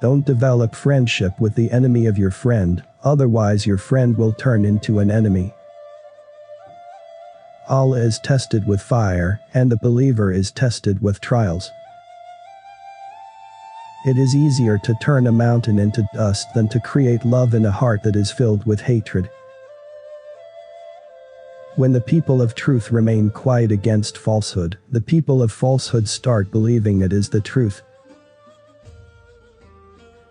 Don't develop friendship with the enemy of your friend, otherwise your friend will turn into an enemy. Allah is tested with fire, and the believer is tested with trials. It is easier to turn a mountain into dust than to create love in a heart that is filled with hatred. When the people of truth remain quiet against falsehood, the people of falsehood start believing it is the truth.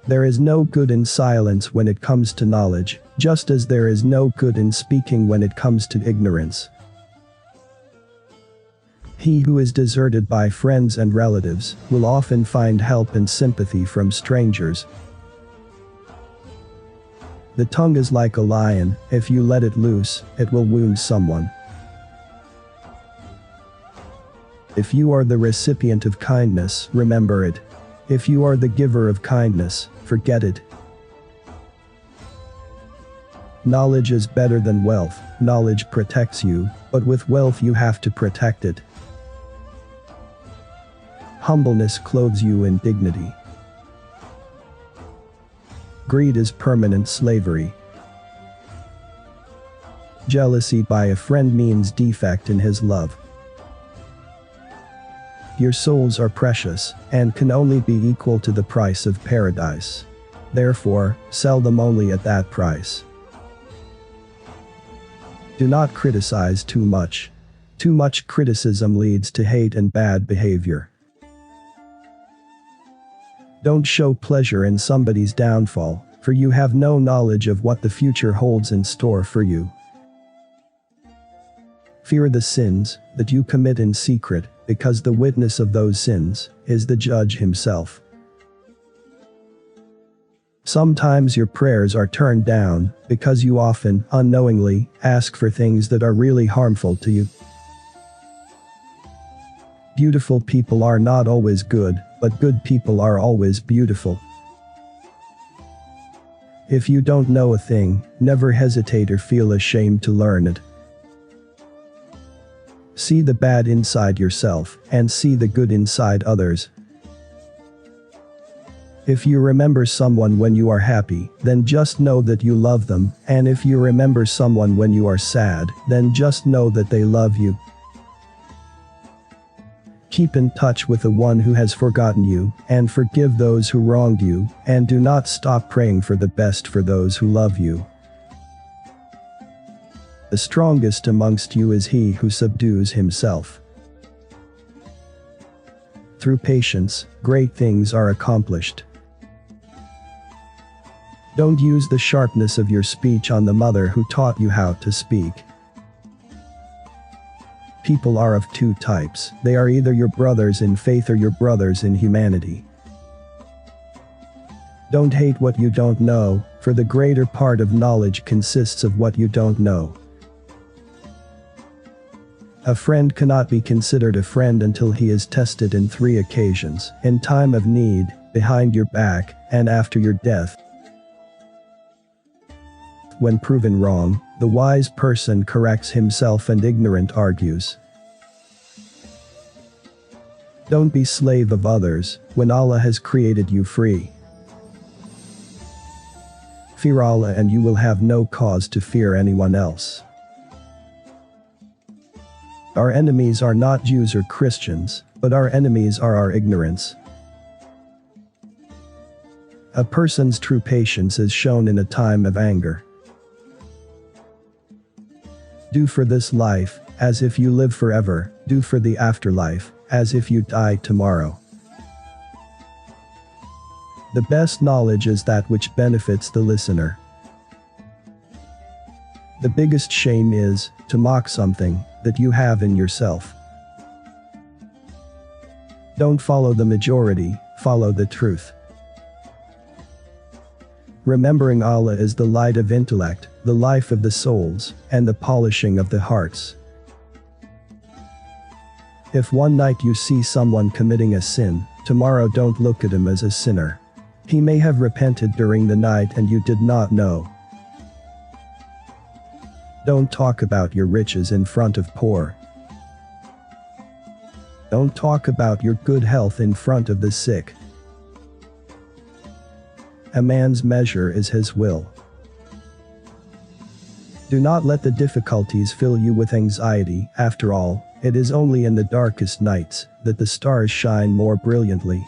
There is no good in silence when it comes to knowledge, just as there is no good in speaking when it comes to ignorance. He who is deserted by friends and relatives will often find help and sympathy from strangers. The tongue is like a lion, if you let it loose, it will wound someone. If you are the recipient of kindness, remember it. If you are the giver of kindness, forget it. Knowledge is better than wealth. Knowledge protects you, but with wealth you have to protect it. Humbleness clothes you in dignity. Greed is permanent slavery. Jealousy by a friend means defect in his love. Your souls are precious, and can only be equal to the price of paradise. Therefore, sell them only at that price. Do not criticize too much. Too much criticism leads to hate and bad behavior. Don't show pleasure in somebody's downfall, for you have no knowledge of what the future holds in store for you. Fear the sins that you commit in secret, because the witness of those sins is the judge himself. Sometimes your prayers are turned down because you often, unknowingly, ask for things that are really harmful to you. Beautiful people are not always good, but good people are always beautiful. If you don't know a thing, never hesitate or feel ashamed to learn it. See the bad inside yourself, and see the good inside others. If you remember someone when you are happy, then just know that you love them, and if you remember someone when you are sad, then just know that they love you. Keep in touch with the one who has forgotten you, and forgive those who wronged you, and do not stop praying for the best for those who love you. The strongest amongst you is he who subdues himself. Through patience, great things are accomplished. Don't use the sharpness of your speech on the mother who taught you how to speak. People are of two types. They are either your brothers in faith or your brothers in humanity. Don't hate what you don't know, for the greater part of knowledge consists of what you don't know. A friend cannot be considered a friend until he is tested in 3 occasions: in time of need, behind your back, and after your death. When proven wrong, the wise person corrects himself and ignorant argues. Don't be slave of others, when Allah has created you free. Fear Allah and you will have no cause to fear anyone else. Our enemies are not Jews or Christians, but our enemies are our ignorance. A person's true patience is shown in a time of anger. Do for this life, as if you live forever. Do for the afterlife, as if you die tomorrow. The best knowledge is that which benefits the listener. The biggest shame is to mock something that you have in yourself. Don't follow the majority, follow the truth. Remembering Allah is the light of intellect, the life of the souls, and the polishing of the hearts. If one night you see someone committing a sin, tomorrow don't look at him as a sinner. He may have repented during the night and you did not know. Don't talk about your riches in front of poor. Don't talk about your good health in front of the sick. A man's measure is his will. Do not let the difficulties fill you with anxiety. After all, it is only in the darkest nights that the stars shine more brilliantly.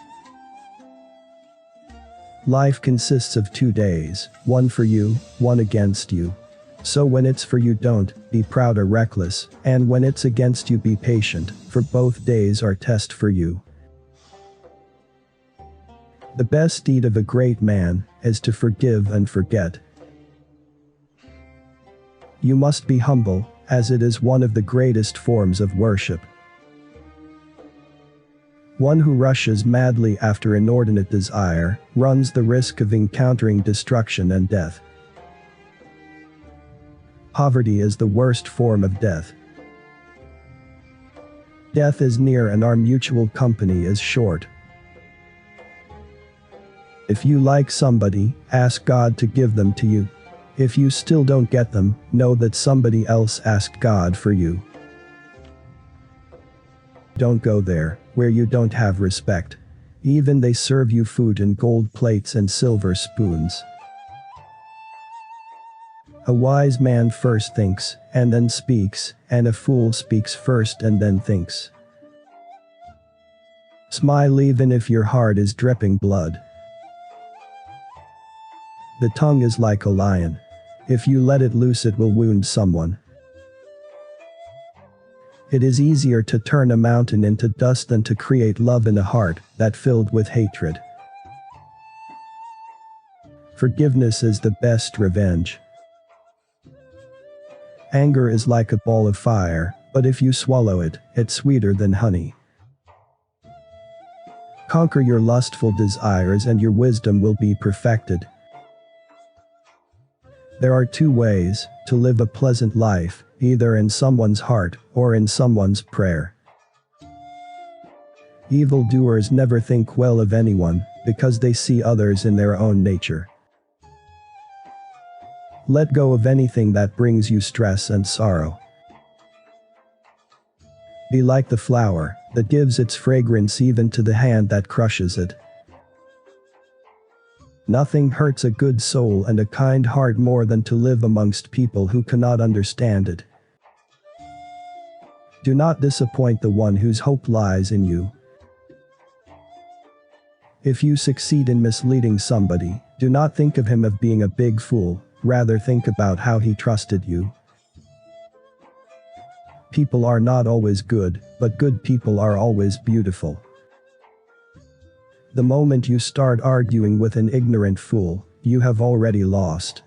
Life consists of 2 days, one for you, one against you. So when it's for you, don't be proud or reckless, and when it's against you, be patient, for both days are test for you. The best deed of a great man is to forgive and forget. You must be humble, as it is one of the greatest forms of worship. One who rushes madly after inordinate desire runs the risk of encountering destruction and death. Poverty is the worst form of death. Death is near and our mutual company is short. If you like somebody, ask God to give them to you. If you still don't get them, know that somebody else asked God for you. Don't go there, where you don't have respect. Even they serve you food in gold plates and silver spoons. A wise man first thinks, and then speaks, and a fool speaks first and then thinks. Smile even if your heart is dripping blood. The tongue is like a lion. If you let it loose, it will wound someone. It is easier to turn a mountain into dust than to create love in a heart that filled with hatred. Forgiveness is the best revenge. Anger is like a ball of fire, but if you swallow it, it's sweeter than honey. Conquer your lustful desires and your wisdom will be perfected. There are 2 ways to live a pleasant life, either in someone's heart or in someone's prayer. Evildoers never think well of anyone because they see others in their own nature. Let go of anything that brings you stress and sorrow. Be like the flower that gives its fragrance even to the hand that crushes it. Nothing hurts a good soul and a kind heart more than to live amongst people who cannot understand it. Do not disappoint the one whose hope lies in you. If you succeed in misleading somebody, do not think of him as being a big fool, rather think about how he trusted you. People are not always good, but good people are always beautiful. The moment you start arguing with an ignorant fool, you have already lost.